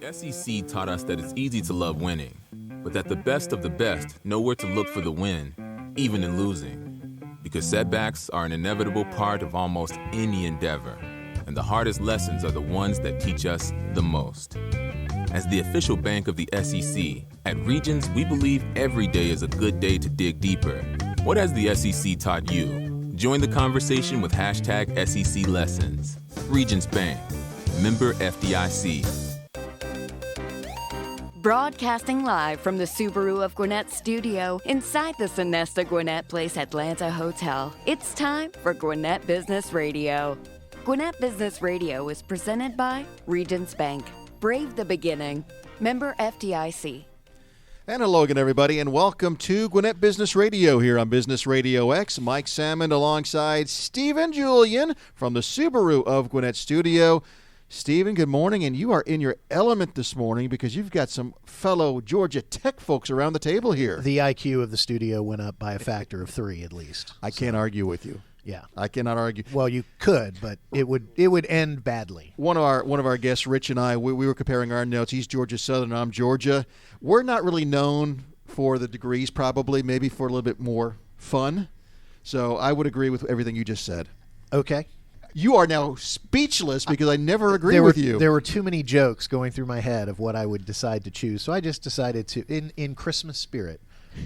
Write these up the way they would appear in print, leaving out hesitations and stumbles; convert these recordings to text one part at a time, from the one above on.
The SEC taught us that it's easy to love winning, but that the best of the best know where to look for the win, even in losing. Because setbacks are an inevitable part of almost any endeavor, and the hardest lessons are the ones that teach us the most. As the official bank of the SEC, at Regions, we believe every day is a good day to dig deeper. What has the SEC taught you? Join the conversation with hashtag SEC Lessons. Regions Bank. Member FDIC. Broadcasting live from the Subaru of Gwinnett studio inside the Sonesta Gwinnett Place Atlanta Hotel. It's time for Gwinnett Business Radio. Gwinnett Business Radio is presented by Regions Bank. Brave the beginning. Member FDIC. And hello again, everybody, and welcome to Gwinnett Business Radio here on Business RadioX. Mike Salmon alongside Stephen Julian from the Subaru of Gwinnett studio. Stephen, good morning, and you are in your element this morning because you've got some fellow Georgia Tech folks around the table here. The IQ of the studio went up by a factor of 3 at least. I can't argue with you. Yeah, I cannot argue. Well, you could, but it would end badly. One of our guests, Rich, and I, we were comparing our notes. He's Georgia Southern, I'm Georgia. We're not really known for the degrees, probably, maybe for a little bit more fun. So I would agree with everything you just said. Okay. You are now speechless because I never agree with you. There were too many jokes going through my head of what I would decide to choose, so I just decided to, in Christmas spirit,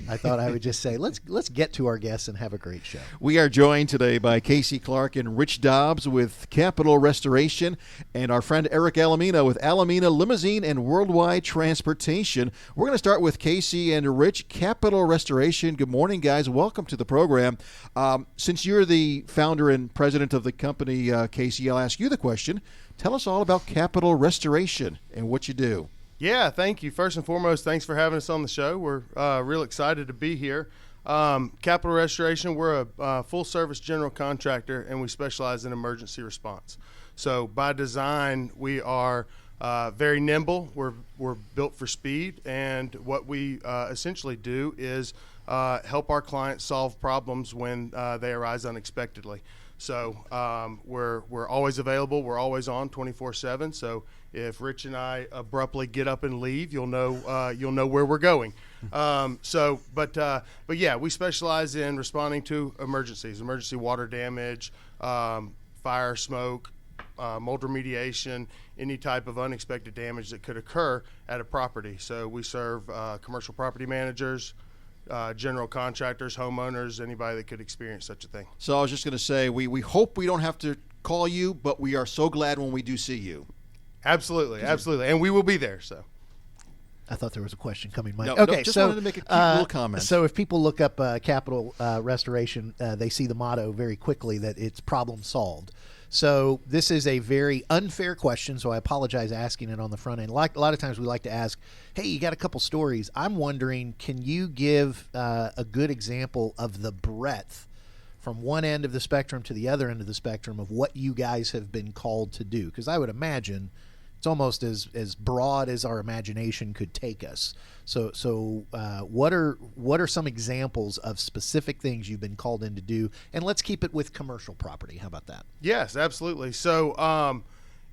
I thought I would just say, let's get to our guests and have a great show. We are joined today by Casey Clark and Rick Dobbs with Capital Restoration and our friend Eric Alimena with Alimena Limousine and Worldwi Transportation. We're going to start with Casey and Rich. Capital Restoration. Good morning, guys. Welcome to the program. Since you're the founder and president of the company, Casey, I'll ask you the question. Tell us all about Capital Restoration and what you do. Yeah, thank you. First and foremost, thanks for having us on the show. We're real excited to be here. Capital Restoration, we're a full-service general contractor, and we specialize in emergency response. So by design, we are very nimble. We're built for speed, and what we essentially do is help our clients solve problems when they arise unexpectedly. So we're always available. We're always on 24/7. So if Rich and I abruptly get up and leave, you'll know where we're going. But yeah, we specialize in responding to emergencies, emergency water damage, fire, smoke, mold remediation, any type of unexpected damage that could occur at a property. So we serve commercial property managers, general contractors, homeowners, anybody that could experience such a thing. So I was just going to say, we hope we don't have to call you, but we are so glad when we do see you. Absolutely, absolutely. And we will be there. So I thought there was a question coming, Mike. No, okay, just so wanted to make a cute little comment. So if people look up Capital Restoration, they see the motto very quickly that it's problem solved. So this is a very unfair question, so I apologize asking it on the front end. Like a lot of times we like to ask, hey, you got a couple stories. I'm wondering, can you give a good example of the breadth from one end of the spectrum to the other end of the spectrum of what you guys have been called to do? Because I would imagine it's almost as broad as our imagination could take us. So what are some examples of specific things you've been called in to do? And let's keep it with commercial property. How about that? Yes, absolutely. So,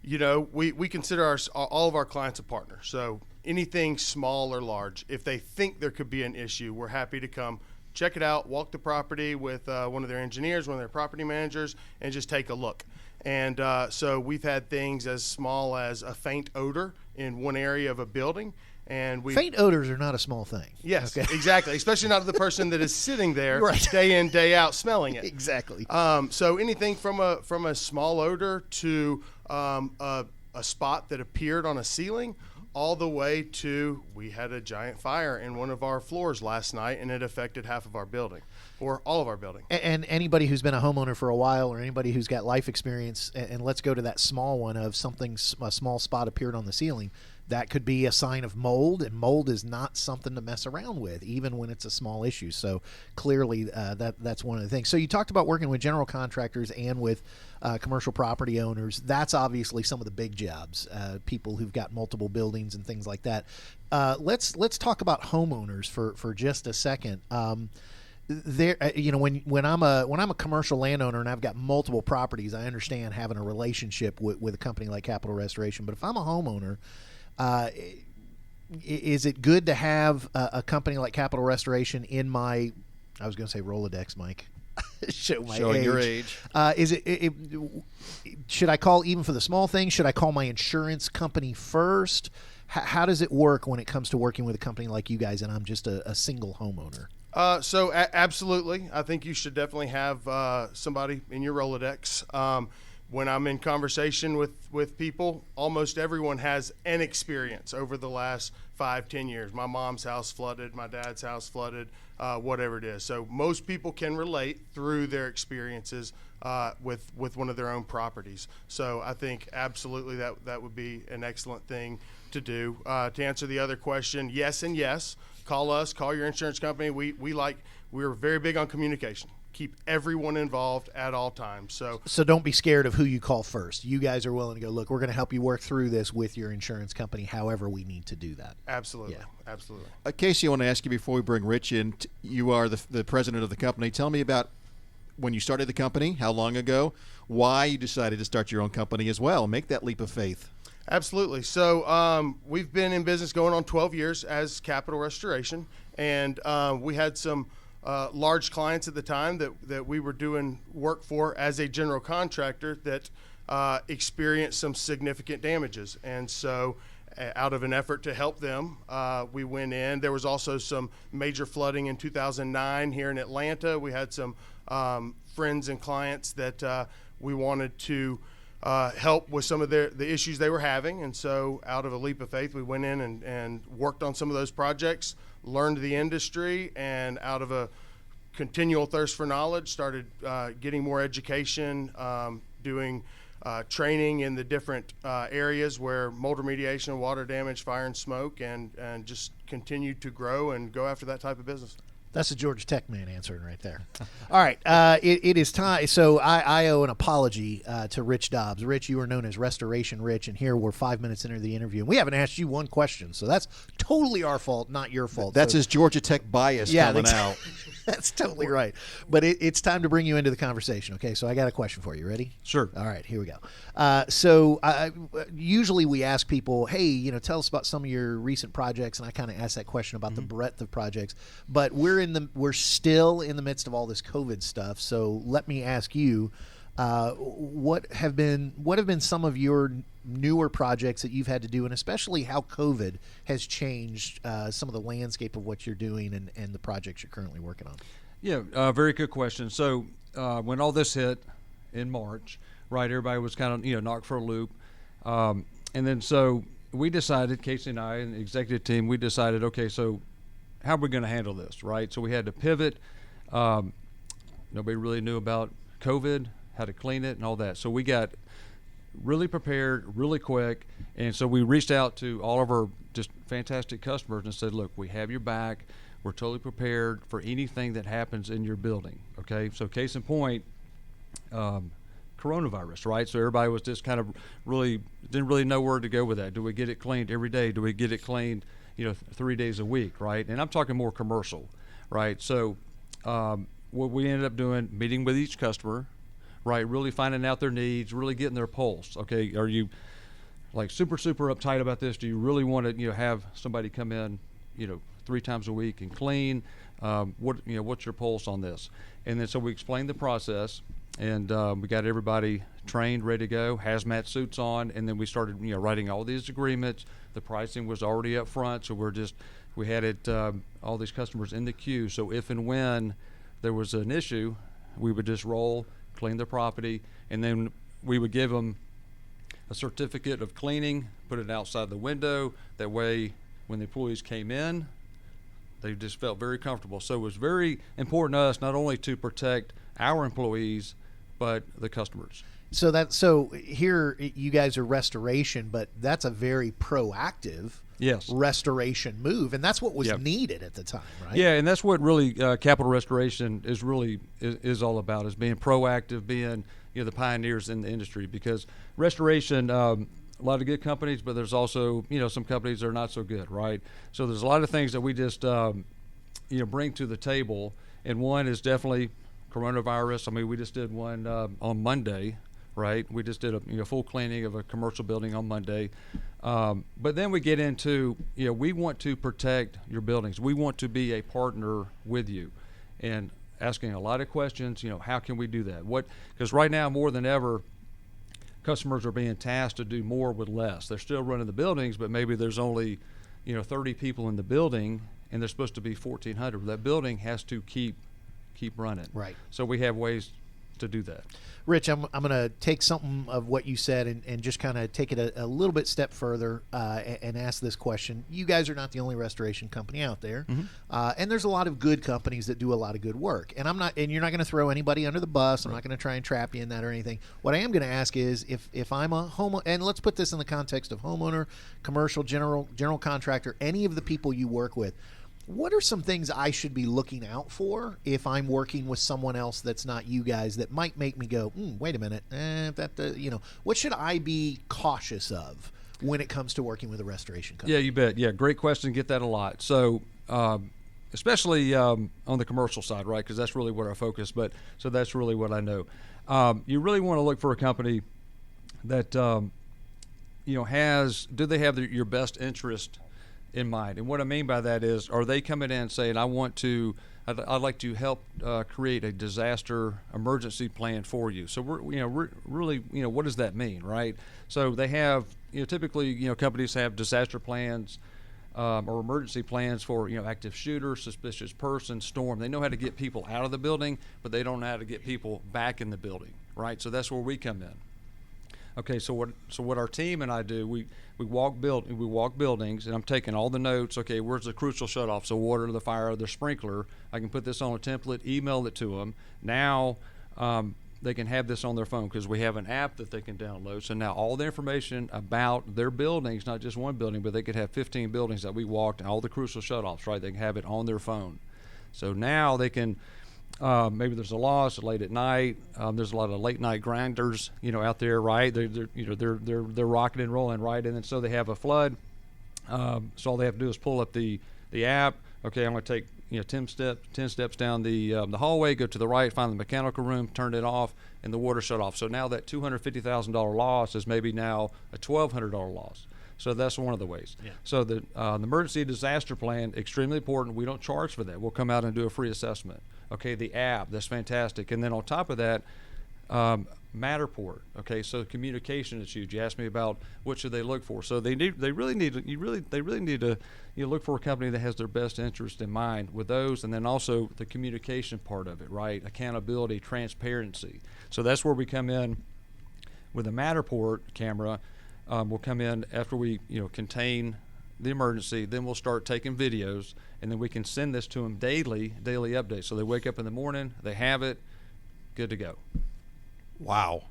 we consider all of our clients a partner. So anything small or large, if they think there could be an issue, we're happy to come check it out, walk the property with one of their engineers, one of their property managers, and just take a look. And so we've had things as small as a faint odor in one area of a building. And faint odors are not a small thing. Yes, okay. Exactly. Especially not to the person that is sitting there right. day in, day out smelling it. Exactly. So anything from a small odor to a spot that appeared on a ceiling, all the way to we had a giant fire in one of our floors last night, and it affected half of our building, or all of our building. And anybody who's been a homeowner for a while, or anybody who's got life experience, and let's go to that small one of a small spot appeared on the ceiling. That could be a sign of mold, and mold is not something to mess around with, even when it's a small issue. So clearly that's one of the things. So you talked about working with general contractors and with commercial property owners. That's obviously some of the big jobs, people who've got multiple buildings and things like that. Let's talk about homeowners for just a second. There, when I'm a commercial landowner and I've got multiple properties, I understand having a relationship with a company like Capital Restoration. But if I'm a homeowner, Is it good to have a company like Capital Restoration in my, I was going to say Rolodex, Mike. Showing your age. Is should I call even for the small things? Should I call my insurance company first? How does it work when it comes to working with a company like you guys and I'm just a single homeowner? Absolutely. I think you should definitely have somebody in your Rolodex. When I'm in conversation with people, almost everyone has an experience over the last 5-10 years. My mom's house flooded, my dad's house flooded, whatever it is. So most people can relate through their experiences with one of their own properties. So I think absolutely that would be an excellent thing to do. To answer the other question, yes and yes. Call us, call your insurance company. We're very big on communication. Keep everyone involved at all times. So don't be scared of who you call first. You guys are willing to go, look, we're going to help you work through this with your insurance company, however we need to do that. Absolutely. Yeah. Absolutely. Casey, I want to ask you before we bring Rich in, you are the president of the company. Tell me about when you started the company, how long ago, why you decided to start your own company as well. Make that leap of faith. Absolutely. So we've been in business going on 12 years as Capital Restoration, and we had some large clients at the time that we were doing work for as a general contractor that experienced some significant damages. And so out of an effort to help them, we went in. There was also some major flooding in 2009 here in Atlanta. We had some friends and clients that we wanted to help with some of the issues they were having. And so out of a leap of faith, we went in and worked on some of those projects, learned the industry, and out of a continual thirst for knowledge, started getting more education, doing training in the different areas where mold remediation, water damage, fire and smoke, and just continued to grow and go after that type of business. That's a Georgia Tech man answering right there. All right, it is time. So I owe an apology to Rich Dobbs. Rich, you are known as Restoration Rich, and here we're 5 minutes into the interview, and we haven't asked you one question. So that's totally our fault, not your fault. That's his Georgia Tech bias coming out. That's totally right. But it's time to bring you into the conversation. Okay, so I got a question for you. Ready? Sure. All right, here we go. So usually we ask people, hey, tell us about some of your recent projects, and I kind of ask that question about the breadth of projects. But we're still in the midst of all this COVID stuff. So let me ask you, what have been some of your newer projects that you've had to do, and especially how COVID has changed some of the landscape of what you're doing and the projects you're currently working on? Yeah, very good question. So when all this hit in March, right, everybody was kind of knocked for a loop, and then so we decided, Casey and I and the executive team, we decided, okay, so how are we going to handle this, right? So we had to pivot. Nobody really knew about COVID, how to clean it, and all that. So we got really prepared really quick, and so we reached out to all of our just fantastic customers and said, look, we have your back. We're totally prepared for anything that happens in your building, okay? So case in point, coronavirus, right? So everybody was just kind of didn't really know where to go with that. Do we get it cleaned every day? Do we get it cleaned 3 days a week, right? And I'm talking more commercial, right? So what we ended up doing, meeting with each customer, right, really finding out their needs, really getting their pulse. Okay, are you like super uptight about this? Do you really want to have somebody come in 3 times a week and clean? What's your pulse on this? And then so we explained the process, and we got everybody trained, ready to go, hazmat suits on, and then we started writing all these agreements. The pricing was already up front, so we had it all these customers in the queue. So if and when there was an issue, we would just roll, clean the property, and then we would give them a certificate of cleaning, put it outside the window. That way, when the employees came in, they just felt very comfortable. So it was very important to us not only to protect our employees, but the customers. So here you guys are restoration, but that's a very proactive restoration move, and that's what was needed at the time, right? Yeah, and that's what really Capital Restoration is all about, is being proactive, being the pioneers in the industry. Because restoration, a lot of good companies, but there's also some companies that are not so good, right? So there's a lot of things that we just bring to the table, and one is definitely coronavirus. I mean, we just did one on Monday, right? We just did a full cleaning of a commercial building on Monday. But then we get into, we want to protect your buildings. We want to be a partner with you, and asking a lot of questions. How can we do that? Because right now more than ever, customers are being tasked to do more with less. They're still running the buildings, but maybe there's only 30 people in the building, and there's supposed to be 1,400. That building has to keep running. Right. So we have ways to do that. Rich, I'm going to take something of what you said and just kind of take it a little bit step further and ask this question. You guys are not the only restoration company out there, and there's a lot of good companies that do a lot of good work. And you're not going to throw anybody under the bus. I'm not going to try and trap you in that or anything. What I am going to ask is if I'm a home, and let's put this in the context of homeowner, commercial, general contractor, any of the people you work with. What are some things I should be looking out for if I'm working with someone else that's not you guys that might make me go, wait a minute, what should I be cautious of when it comes to working with a restoration company? Yeah, you bet. Yeah, great question. Get that a lot. So, especially on the commercial side, right? Because that's really what our focus. So that's really what I know. You really want to look for a company that do they have your best interest in mind? And what I mean by that is, are they coming in saying, I'd like to help create a disaster emergency plan for you? So we're really, what does that mean, right? So they have, typically, companies have disaster plans or emergency plans for, active shooter, suspicious person, storm. They know how to get people out of the building, but they don't know how to get people back in the building, right? So that's where we come in. Okay, so what our team and I do, we walk buildings, and I'm taking all the notes. Okay, where's the crucial shutoff? So water, the fire, the sprinkler. I can put this on a template, email it to them. Now they can have this on their phone because we have an app that they can download. So now all the information about their buildings, not just one building, but they could have 15 buildings that we walked, and all the crucial shutoffs, right? They can have it on their phone. So now they can. Maybe there's a loss late at night. There's a lot of late night grinders, out there, right? They're rocking and rolling, right? And then so they have a flood. So all they have to do is pull up the app. Okay, I'm going to take 10 steps down the hallway, go to the right, find the mechanical room, turn it off, and the water shut off. So now that $250,000 loss is maybe now a $1,200 loss. So that's one of the ways. Yeah. So the emergency disaster plan, extremely important. We don't charge for that. We'll come out and do a free assessment. Okay, the app, that's fantastic. And then on top of that, Matterport. Okay, so communication is huge. You asked me about what should they look for. So they really need to look for a company that has their best interest in mind with those, and then also the communication part of it, right? Accountability, transparency. So that's where we come in with a Matterport camera. We'll come in after we contain the emergency, then we'll start taking videos, and then we can send this to them daily updates. So they wake up in the morning, they have it, good to go. Wow.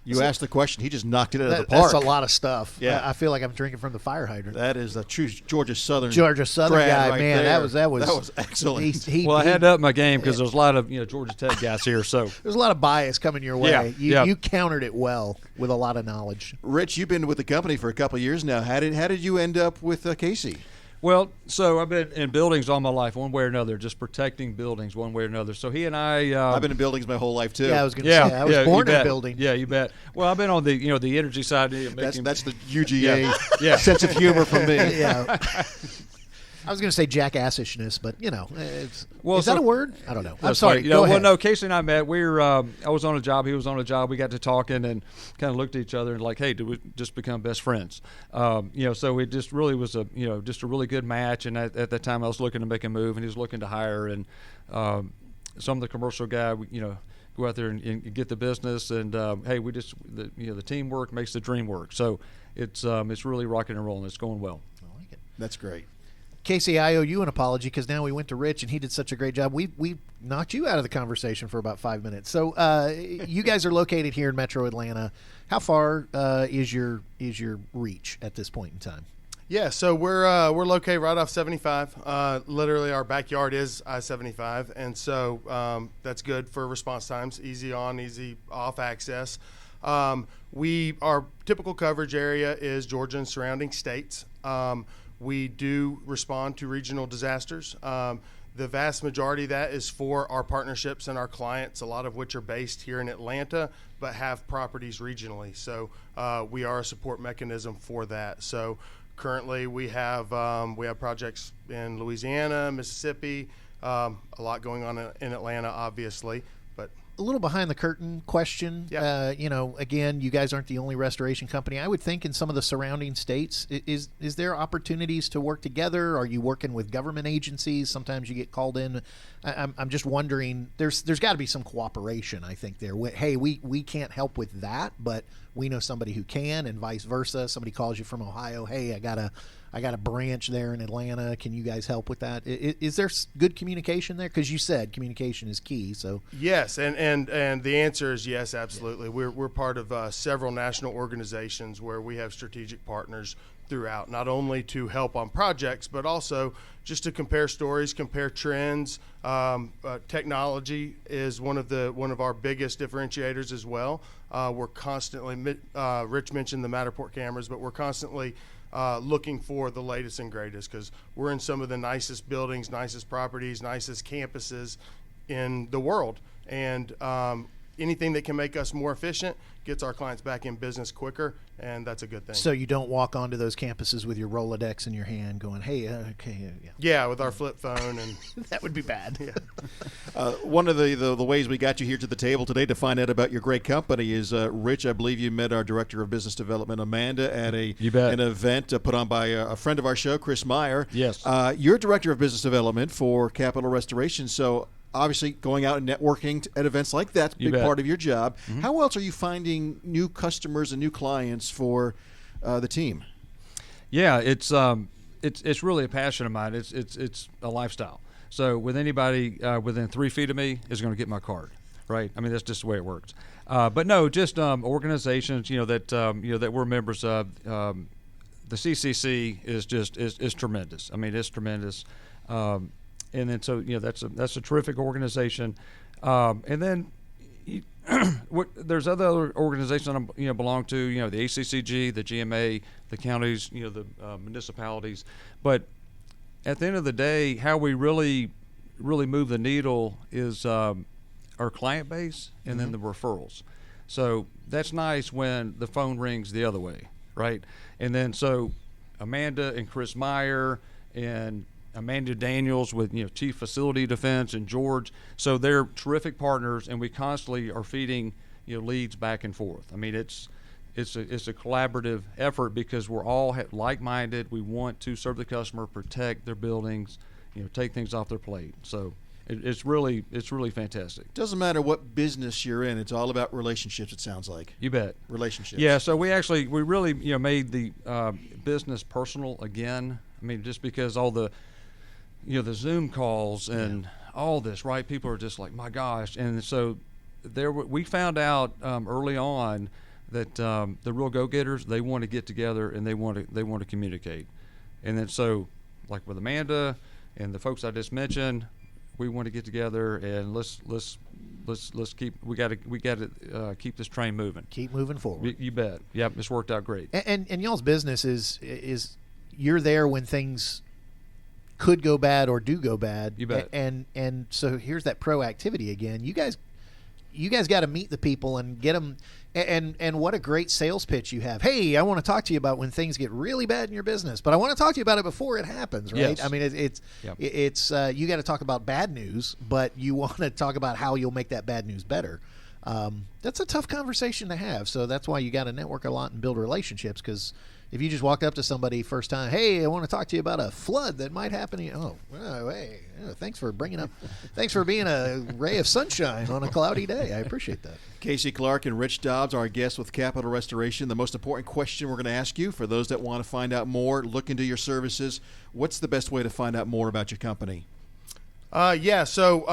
You asked the question, he just knocked it out of the park. That's a lot of stuff. Yeah. I feel like I'm drinking from the fire hydrant. That is a true Georgia Southern guy, right man. There. That was excellent. I had to up my game because there's a lot of Georgia Tech guys here. So there's a lot of bias coming your way. You countered it well with a lot of knowledge. Rich, you've been with the company for a couple of years now. How did you end up with Casey? Well, so I've been in buildings all my life, one way or another, just protecting buildings one way or another. So he and I... I've been in buildings my whole life, too. Yeah, I was going to say, I was born in a building. Yeah, you bet. Well, I've been on the the energy side. That's the UGA sense of humor from me. Yeah. I was going to say jackassishness, but is that a word? I don't know. I'm sorry. Go ahead. Well, no. Casey and I met. I was on a job. He was on a job. We got to talking and kind of looked at each other and like, hey, do we just become best friends? So it just really was just a really good match. And at that time, I was looking to make a move, and he was looking to hire. And some of the commercial guy, go out there and get the business. And hey, we just the teamwork makes the dream work. So it's really rocking and rolling. It's going well. I like it. That's great. Casey, I owe you an apology because now we went to Rich and he did such a great job. We knocked you out of the conversation for about 5 minutes. So you guys are located here in Metro Atlanta. How far is your reach at this point in time? Yeah, so we're located right off 75. Literally, our backyard is I-75, and so that's good for response times. Easy on, easy off access. Our typical coverage area is Georgia and surrounding states. We do respond to regional disasters. The vast majority of that is for our partnerships and our clients, a lot of which are based here in Atlanta, but have properties regionally. So we are a support mechanism for that. So currently we have projects in Louisiana, Mississippi, a lot going on in Atlanta, obviously. But a little behind the curtain question. Yeah. Again, you guys aren't the only restoration company. I would think in some of the surrounding states, is there opportunities to work together? Are you working with government agencies? Sometimes you get called in. I'm just wondering. There's got to be some cooperation, I think, there. Hey, we can't help with that, but we know somebody who can, and vice versa. Somebody calls you from Ohio. Hey, I got a branch there in Atlanta. Can you guys help with that? Is there good communication there? Because you said communication is key. So yes, and the answer is yes, absolutely. Yeah. We're part of several national organizations where we have strategic partners throughout, not only to help on projects, but also just to compare stories, compare trends. Technology is one of our biggest differentiators as well. We're constantly, Rich mentioned the Matterport cameras, but we're constantly looking for the latest and greatest, because we're in some of the nicest buildings, nicest properties, nicest campuses in the world. And anything that can make us more efficient gets our clients back in business quicker, and that's a good thing. So you don't walk onto those campuses with your Rolodex in your hand going, hey, okay. Yeah, with our flip phone. And that would be bad. Yeah. One of the ways we got you here to the table today to find out about your great company is, Rich, I believe you met our Director of Business Development, Amanda, at an event put on by a friend of our show, Chris Meyer. Yes. You're Director of Business Development for Capital Restoration, so obviously going out and networking at events like that's a big part of your job. Mm-hmm. How else are you finding new customers and new clients for the team? Yeah, it's really a passion of mine. It's a lifestyle. So with anybody within 3 feet of me is going to get my card, right? I mean, that's just the way it works. But no, just organizations that we're members of. The CCC is tremendous. I mean, it's tremendous. And then so that's a terrific organization. And then there's other organizations that I belong to. The ACCG, the GMA, the counties, the municipalities. But at the end of the day, how we really move the needle is our client base and then the referrals. So that's nice when the phone rings the other way, right? And then so Amanda and Chris Meyer and Amanda Daniels with Chief Facility Defense and George, so they're terrific partners, and we constantly are feeding leads back and forth. I mean, it's a collaborative effort because we're all like-minded. We want to serve the customer, protect their buildings, take things off their plate. So it's really fantastic. Doesn't matter what business you're in; it's all about relationships. It sounds like. You bet. Relationships. Yeah. So we really made the business personal again. I mean, just because all the the Zoom calls and all this, right? People are just like, my gosh. And so we found out early on that the real go-getters, they want to get together and they want to communicate. And then so, like with Amanda and the folks I just mentioned, we want to get together and let's keep we got to keep this train moving. Keep moving forward. You bet. Yep, it's worked out great. And y'all's business is you're there when things could go bad or do go bad. You bet. And so here's that proactivity again. You guys got to meet the people and get them. And what a great sales pitch you have. Hey, I want to talk to you about when things get really bad in your business, but I want to talk to you about it before it happens, right? Yes. I mean, it's you got to talk about bad news, but you want to talk about how you'll make that bad news better. That's a tough conversation to have. So that's why you got to network a lot and build relationships, because if you just walked up to somebody first time, hey, I want to talk to you about a flood that might happen. Hey, thanks for being a ray of sunshine on a cloudy day. I appreciate that. Casey Clark and Rich Dobbs, our guests with Capital Restoration. The most important question we're going to ask you, for those that want to find out more, look into your services, what's the best way to find out more about your company? Capital,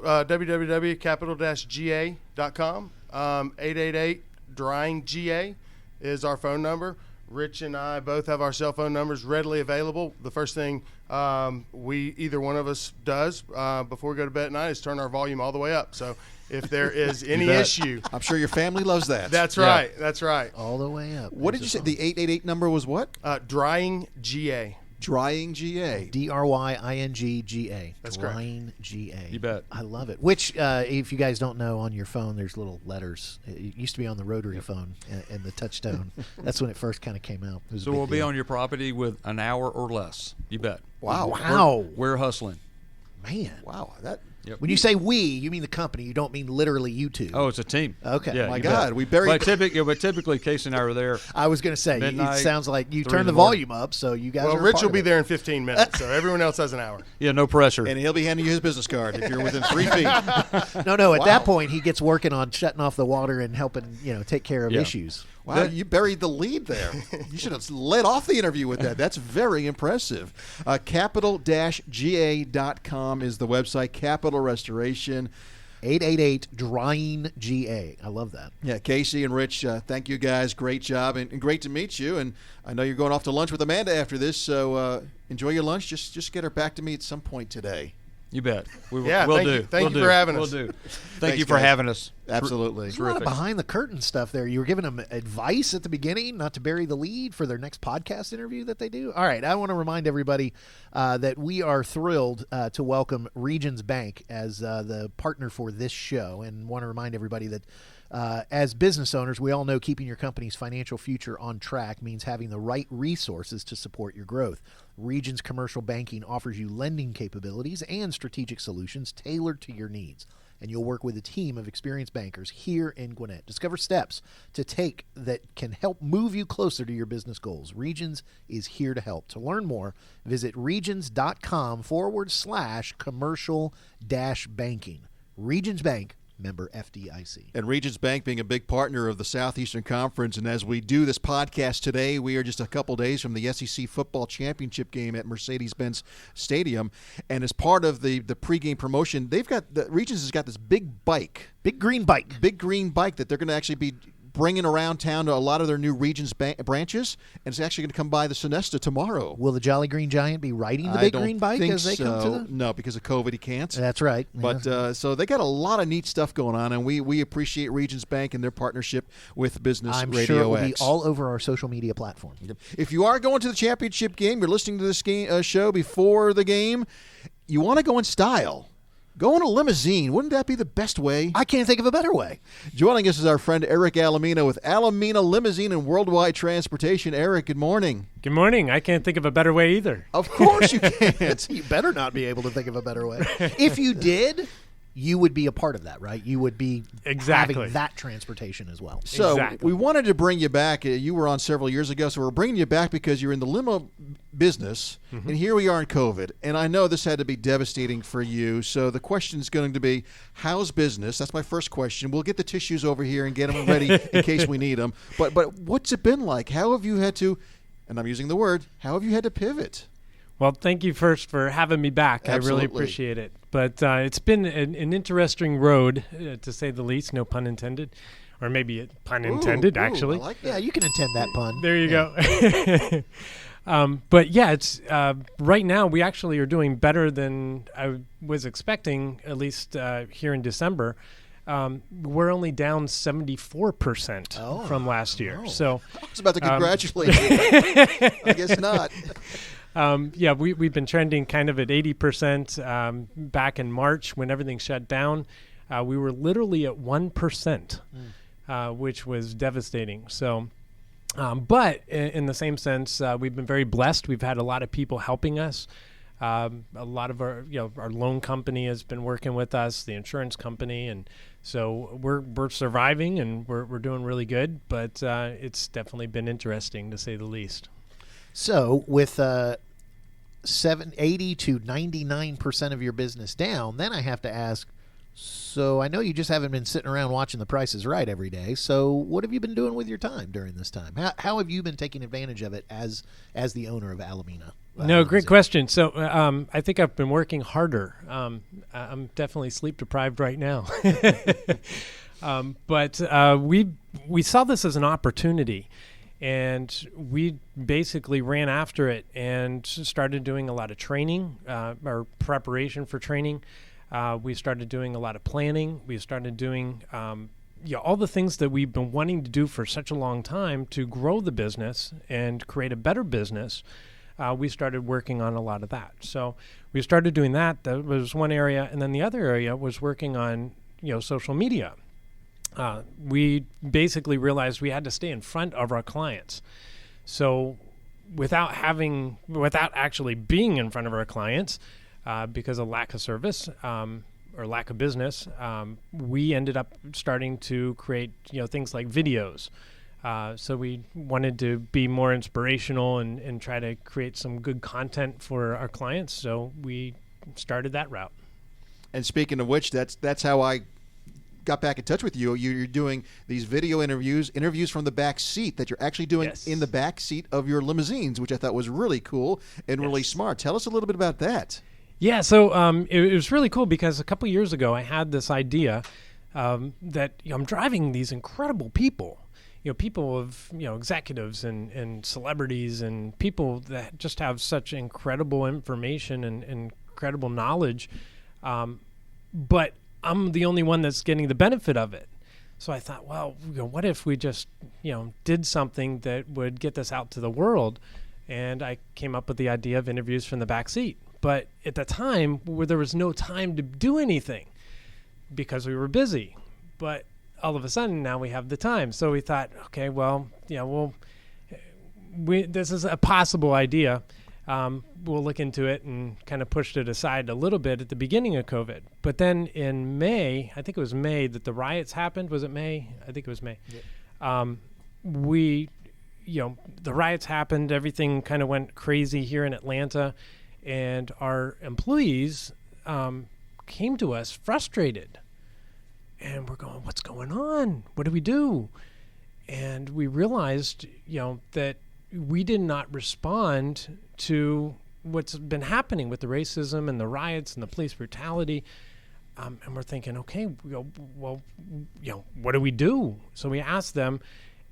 www.capital-ga.com, 888-DRYING-GA is our phone number. Rich and I both have our cell phone numbers readily available. The first thing either one of us does before we go to bed at night is turn our volume all the way up. So if there is any issue. I'm sure your family loves that. That's right. That's right. All the way up. What did you say? The 888 number was what? Drying GA. Drying GA. DRYINGGA. That's Drying GA. You bet. I love it. Which, if you guys don't know, on your phone, there's little letters. It used to be on the rotary phone and the touch tone. That's when it first kind of came out. It was a So big we'll be deal. on your property with an hour or less. You bet. Wow. We're hustling. Man. Wow, that. Yep. When you say we, you mean the company. You don't mean literally you two. Oh, it's a team. Okay. Yeah, My you God, bet. we buried. But typically, Casey and I are there. I was going to say, Midnight, it sounds like you 3 turn in the the morning. volume up, so you guys Well, are Rich part will of be it. there in 15 minutes, so everyone else has an hour. Yeah, no pressure. And he'll be handing you his business card if you're within 3 feet. No, at Wow. that point, he gets working on shutting off the water and helping, take care of Yeah. issues. Wow, you buried the lead there. You should have led off the interview with that. That's very impressive. Capital-GA.com is the website. Capital Restoration. 888 Drying GA. I love that. Yeah, Casey and Rich, thank you guys. Great job and great to meet you. And I know you're going off to lunch with Amanda after this, so enjoy your lunch. Just get her back to me at some point today. You bet. We'll Thank do. you. Thank We'll you do. for having We'll us. do. Thank Thanks, you for guys. having us. Absolutely. There's a lot of Terrific. behind the curtain stuff there. You were giving them advice at the beginning not to bury the lead for their next podcast interview that they do. All right, I want to remind everybody that we are thrilled to welcome Regions Bank as the partner for this show, and want to remind everybody that as business owners, we all know keeping your company's financial future on track means having the right resources to support your growth. Regions Commercial Banking offers you lending capabilities and strategic solutions tailored to your needs. And you'll work with a team of experienced bankers here in Gwinnett. Discover steps to take that can help move you closer to your business goals. Regions is here to help. To learn more, visit regions.com/commercial-banking. Regions Bank, member FDIC. And Regions Bank being a big partner of the Southeastern Conference. And as we do this podcast today, we are just a couple days from the SEC football championship game at Mercedes-Benz Stadium. And as part of the pregame promotion, Regions has got this big bike. Big green bike. Big green bike that they're going to actually be bringing around town to a lot of their new Regions branches, and it's actually going to come by the Sonesta tomorrow. Will the Jolly Green Giant be riding the I big don't green bike think as they come to the... No, because of COVID, he can't. That's right. But Yeah. so they got a lot of neat stuff going on, and we appreciate Regions Bank and their partnership with Business I'm RadioX. sure it will be all over our social media platform. If you are going to the championship game, you're listening to this show before the game, you want to go in style. Go in a limousine. Wouldn't that be the best way? I can't think of a better way. Joining us is our friend Eric Alimena with Alimena Limousine and Worldwi Transportation. Eric, good morning. Good morning. I can't think of a better way either. Of course you can't. You better not be able to think of a better way. If you did, you would be a part of that, right? You would be Exactly. having that transportation as well. So Exactly. we wanted to bring you back. You were on several years ago, so we're bringing you back because you're in the limo business, and here we are in COVID. And I know this had to be devastating for you. So the question is going to be, how's business? That's my first question. We'll get the tissues over here and get them ready in case we need them. But what's it been like? How have you had to, and I'm using the word, how have you had to pivot? Well, thank you first for having me back. I Absolutely. really appreciate it. But it's been an interesting road, to say the least, no pun intended. Or maybe a pun intended, Ooh, actually. I like that. Yeah, you can intend that pun. There you go. But yeah, it's right now we actually are doing better than I was expecting, at least here in December. We're only down 74% from last year. So I was about to congratulate you. I guess not. yeah, we've been trending kind of at 80% back in March when everything shut down. We were literally at 1%, which was devastating. So, but in the same sense, we've been very blessed. We've had a lot of people helping us. A lot of our loan company has been working with us, the insurance company, and so we're surviving and we're doing really good. But it's definitely been interesting to say the least. So with 80 to 99% of your business down, then I have to ask, so I know you just haven't been sitting around watching The Price is Right every day. So what have you been doing with your time during this time? How have you been taking advantage of it as the owner of Alimena? No, great question. So I think I've been working harder. I'm definitely sleep deprived right now. But we saw this as an opportunity. And we basically ran after it and started doing a lot of training, or preparation for training. We started doing a lot of planning. We started doing all the things that we've been wanting to do for such a long time to grow the business and create a better business. we started working on a lot of that. So we started doing that. That was one area. And then the other area was working on, social media. We basically realized we had to stay in front of our clients. So without actually being in front of our clients, because of lack of service or lack of business, we ended up starting to create, things like videos. So we wanted to be more inspirational and try to create some good content for our clients. So we started that route. And speaking of which, that's how I got back in touch with you. You're doing these video interviews from the back seat that you're actually doing in the back seat of your limousines, which I thought was really cool and really smart. Tell us a little bit about that. Yeah, so it was really cool because a couple years ago I had this idea that I'm driving these incredible people, people of executives and celebrities and people that just have such incredible information and incredible knowledge, but I'm the only one that's getting the benefit of it. So I thought, well, what if we just did something that would get this out to the world? And I came up with the idea of interviews from the back seat. But at the time, there was no time to do anything because we were busy. But all of a sudden, now we have the time. So we thought, okay, well, this is a possible idea. We'll look into it and kind of pushed it aside a little bit at the beginning of COVID. But then in May, I think it was May that the riots happened. Was it May? I think it was May. Yeah. The riots happened. Everything kind of went crazy here in Atlanta. And our employees came to us frustrated. And we're going, what's going on? What do we do? And we realized, that we did not respond to what's been happening with the racism and the riots and the police brutality. And we're thinking, okay, what do we do? So we asked them,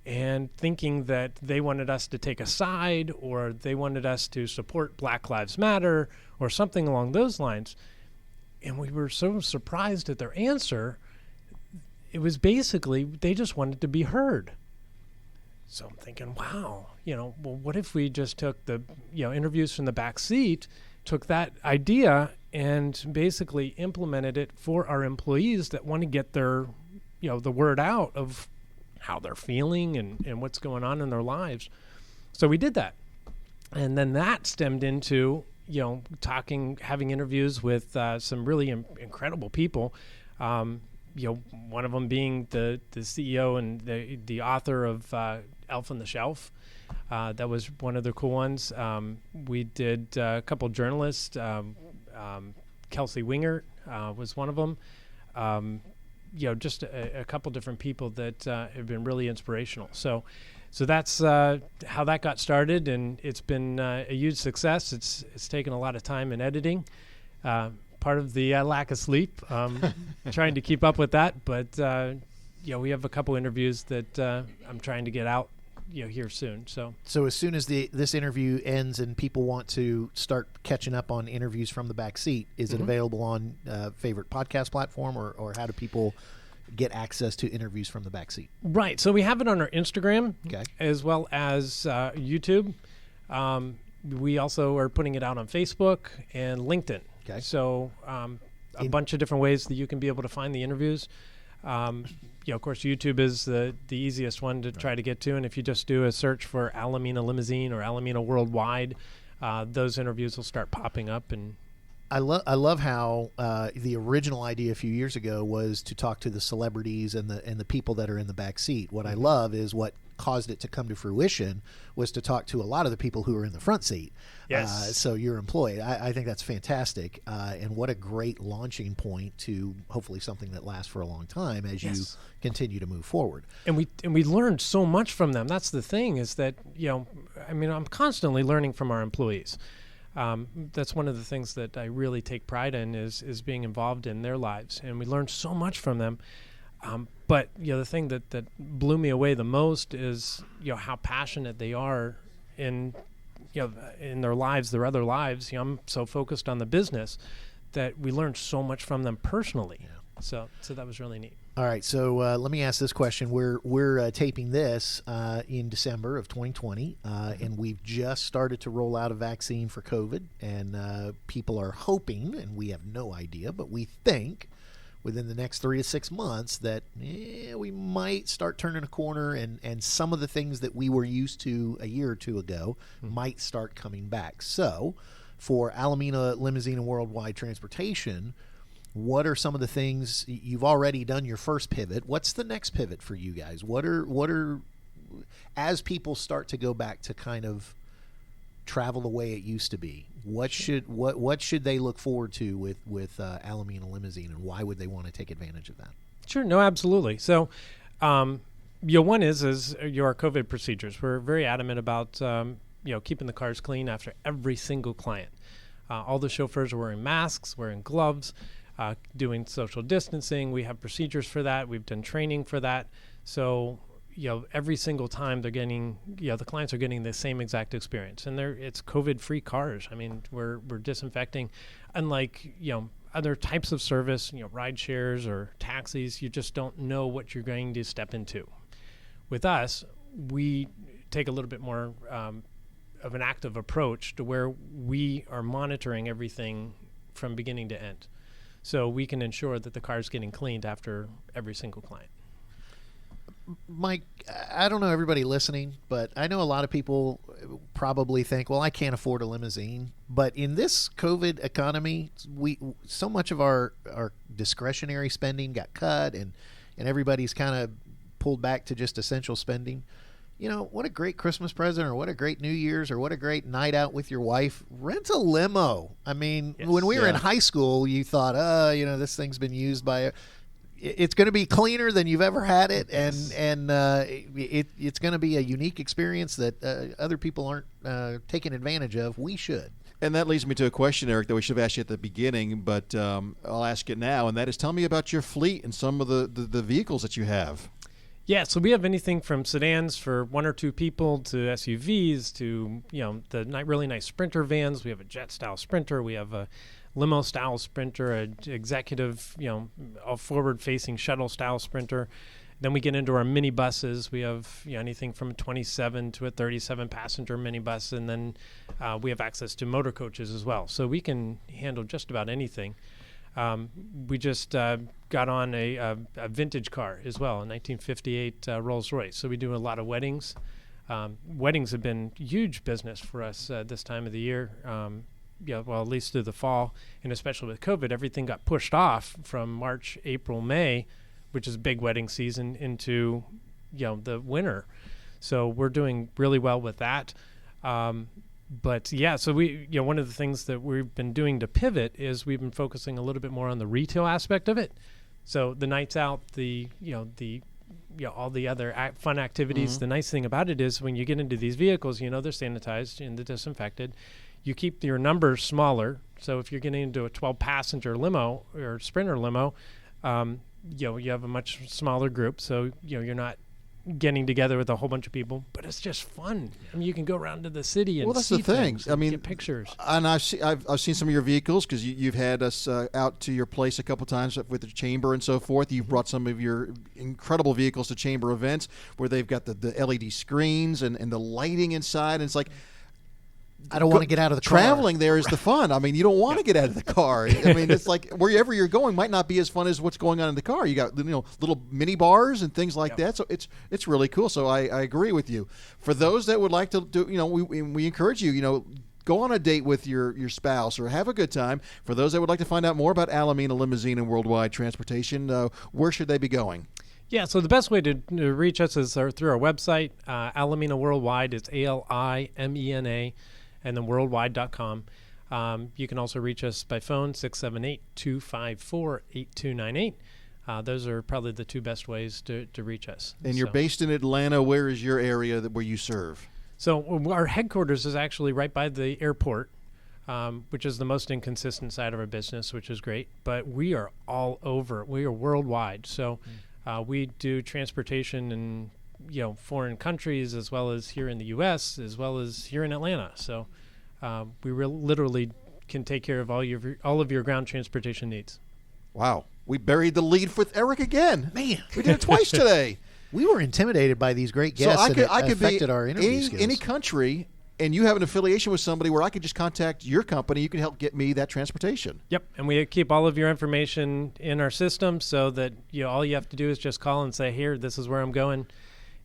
and thinking that they wanted us to take a side or they wanted us to support Black Lives Matter or something along those lines. And we were so surprised at their answer. It was basically they just wanted to be heard. So I'm thinking, wow, what if we just took the, interviews from the back seat, took that idea and basically implemented it for our employees that want to get their, the word out of how they're feeling and what's going on in their lives. So we did that. And then that stemmed into, having interviews with some really incredible people. One of them being the CEO and the author of Elf on the Shelf. That was one of the cool ones. We did a couple journalists. Kelsey Wingert was one of them. Just a couple different people that have been really inspirational. So that's how that got started, and it's been a huge success. It's taken a lot of time in editing. Part of the lack of sleep, trying to keep up with that. But we have a couple interviews that I'm trying to get out, here soon. So as soon as this interview ends and people want to start catching up on interviews from the back seat, is it available on favorite podcast platform, or how do people get access to interviews from the back seat? Right. So we have it on our Instagram, as well as YouTube. We also are putting it out on Facebook and LinkedIn. Okay. So a bunch of different ways that you can be able to find the interviews. Of course, YouTube is the easiest one to try to get to. And if you just do a search for Alimena Limousine or Alimena Worldwide, those interviews will start popping up. And I love how the original idea a few years ago was to talk to the celebrities and the people that are in the back seat. What I love is what caused it to come to fruition was to talk to a lot of the people who are in the front seat. Yes. So you're employed. I think that's fantastic. And what a great launching point to hopefully something that lasts for a long time as you continue to move forward. And we learned so much from them. That's the thing, is that, I'm constantly learning from our employees. That's one of the things that I really take pride in is being involved in their lives. And we learned so much from them. But the thing that blew me away the most is how passionate they are in their lives, their other lives. I'm so focused on the business that we learned so much from them personally. Yeah. So that was really neat. All right, so let me ask this question. We're taping this in December of 2020, and we've just started to roll out a vaccine for COVID, and people are hoping, and we have no idea, but we think within the next 3 to 6 months that we might start turning a corner, and some of the things that we were used to a year or two ago might start coming back. So for Alimena Limousine and Worldwide Transportation, what are some of the things you've already done your first pivot? What's the next pivot for you guys? What are as people start to go back to kind of travel the way it used to be? What should they look forward to with Alimena Limousine, and why would they want to take advantage of that? Sure, no, absolutely. So, one is your COVID procedures. We're very adamant about keeping the cars clean after every single client. All the chauffeurs are wearing masks, wearing gloves. Doing social distancing. We have procedures for that. We've done training for that. So, every single time they're getting, the clients are getting the same exact experience. And it's COVID-free cars. I mean, we're disinfecting. Unlike, other types of service, ride shares or taxis, you just don't know what you're going to step into. With us, we take a little bit more of an active approach to where we are monitoring everything from beginning to end. So we can ensure that the car's getting cleaned after every single client. Mike, I don't know everybody listening, but I know a lot of people probably think, well, I can't afford a limousine. But in this COVID economy, so much of our discretionary spending got cut, and everybody's kind of pulled back to just essential spending. What a great Christmas present, or what a great New Year's, or what a great night out with your wife. Rent a limo. I mean, yes. When we were in high school, you thought, this thing's been used by it's going to be cleaner than you've ever had it, yes. and it's going to be a unique experience that other people aren't taking advantage of. We should. And that leads me to a question, Eric, that we should have asked you at the beginning, but I'll ask it now, and that is, tell me about your fleet and some of the vehicles that you have. Yeah, so we have anything from sedans for 1 or 2 people to SUVs to, the really nice Sprinter vans. We have a jet-style Sprinter. We have a limo-style Sprinter, an executive, a forward-facing shuttle-style Sprinter. Then we get into our minibuses. We have anything from a 27 to a 37-passenger minibus, and then we have access to motor coaches as well. So we can handle just about anything. We just got on a vintage car as well, a 1958 Rolls-Royce. So we do a lot of weddings. Weddings have been huge business for us this time of the year. At least through the fall, and especially with COVID, everything got pushed off from March, April, May, which is big wedding season, into the winter. So we're doing really well with that. But yeah, so we, one of the things that we've been doing to pivot is we've been focusing a little bit more on the retail aspect of it. So the nights out, all the other fun activities. Mm-hmm. The nice thing about it is when you get into these vehicles, they're sanitized and they're disinfected. You keep your numbers smaller. So if you're getting into a 12-passenger limo or Sprinter limo, you have a much smaller group. So you're not getting together with a whole bunch of people, but it's just fun. I mean, you can go around to the city and that's see the thing. I mean, get pictures. And I've seen some of your vehicles because you've had us out to your place a couple times with the chamber and so forth. You've brought some of your incredible vehicles to chamber events where they've got the LED screens and the lighting inside, and it's like, I don't want to get out of the car. Traveling there is the fun. I mean, you don't want to get out of the car. I mean, it's like wherever you're going might not be as fun as what's going on in the car. You got little mini bars and things like that. So it's really cool. So I agree with you. For those that would like to do, we encourage you, go on a date with your spouse or have a good time. For those that would like to find out more about Alimena Limousine and Worldwide Transportation, where should they be going? Yeah, so the best way to reach us is through our website, Alimena Worldwide. It's ALIMENA. And then worldwide.com. You can also reach us by phone, 678-254-8298. Those are probably the 2 best ways to reach us. And you're based in Atlanta. Where is your area where you serve? So our headquarters is actually right by the airport, which is the most inconsistent side of our business, which is great. But we are all over. We are worldwide. So we do transportation in foreign countries, as well as here in the U.S., as well as here in Atlanta. So we literally can take care of all of your ground transportation needs. Wow. We buried the lead with Eric again. Man. We did it twice today. We were intimidated by these great guests, I could affected be our interview skills. any country, and you have an affiliation with somebody where I could just contact your company. You can help get me that transportation. Yep, and we keep all of your information in our system so that all you have to do is just call and say, here, this is where I'm going,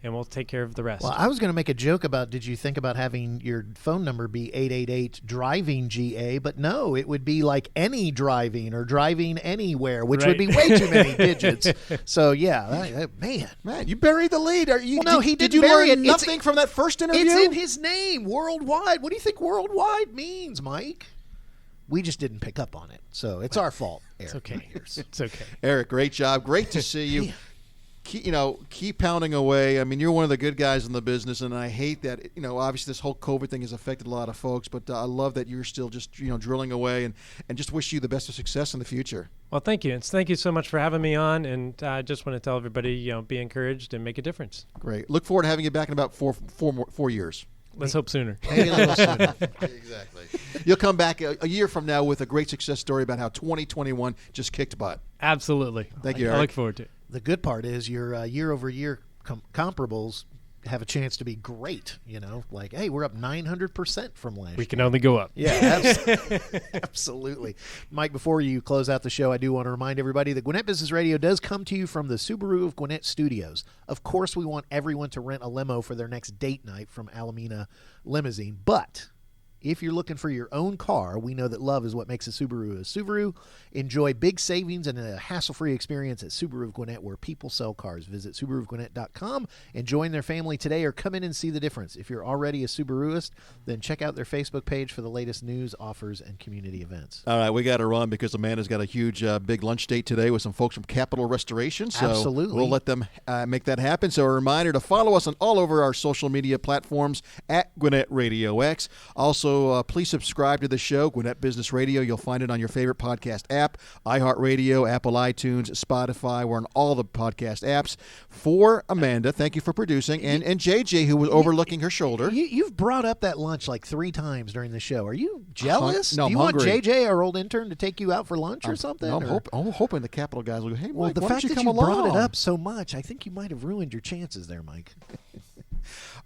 and we'll take care of the rest. Well, I was going to make a joke about, did you think about having your phone number be 888-DRIVING-GA? But no, it would be like any driving or driving anywhere, which would be way too many digits. So, yeah, man, you buried the lead. He did you bury learn it. nothing from that first interview? It's in his name, Worldwide. What do you think Worldwide means, Mike? We just didn't pick up on it, so it's our fault, Eric. It's okay. It's okay. Eric, great job. Great to see you. Keep pounding away. I mean, you're one of the good guys in the business, and I hate that, obviously this whole COVID thing has affected a lot of folks, but I love that you're still just, drilling away and just wish you the best of success in the future. Well, thank you. And thank you so much for having me on, and I just want to tell everybody, be encouraged and make a difference. Great. Look forward to having you back in about 4 years. Let's hope sooner. Maybe a little sooner. Exactly. You'll come back a year from now with a great success story about how 2021 just kicked butt. Absolutely. Thank you, Eric. I look forward to it. The good part is your year-over-year comparables have a chance to be great. Like, hey, we're up 900% from last year. We can only go up. Yeah, absolutely. Mike, before you close out the show, I do want to remind everybody that Gwinnett Business Radio does come to you from the Subaru of Gwinnett Studios. Of course, we want everyone to rent a limo for their next date night from Alimena Limousine, but if you're looking for your own car, we know that love is what makes a Subaru a Subaru. Enjoy big savings and a hassle-free experience at Subaru of Gwinnett, where people sell cars. Visit SubaruofGwinnett.com and join their family today, or come in and see the difference. If you're already a Subaruist, then check out their Facebook page for the latest news, offers, and community events. All right, we got to run because Amanda's got a huge big lunch date today with some folks from Capital Restoration. So Absolutely. We'll let them make that happen. So a reminder to follow us on all over our social media platforms at Gwinnett Radio X. Also, please subscribe to the show, Gwinnett Business Radio. You'll find it on your favorite podcast app, iHeartRadio, Apple iTunes, Spotify. We're on all the podcast apps. For Amanda, thank you for producing, and JJ, who was overlooking her shoulder. You've brought up that lunch like 3 times during the show. Are you jealous? No, Do you I'm want hungry. JJ, our old intern, to take you out for lunch or something? No, I'm hoping the Capital guys will go, hey, Well, Mike, the why fact don't you that come you brought along? it up so much, I think you might have ruined your chances there, Mike.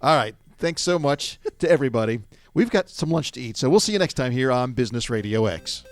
All right. Thanks so much to everybody. We've got some lunch to eat, so we'll see you next time here on Business Radio X.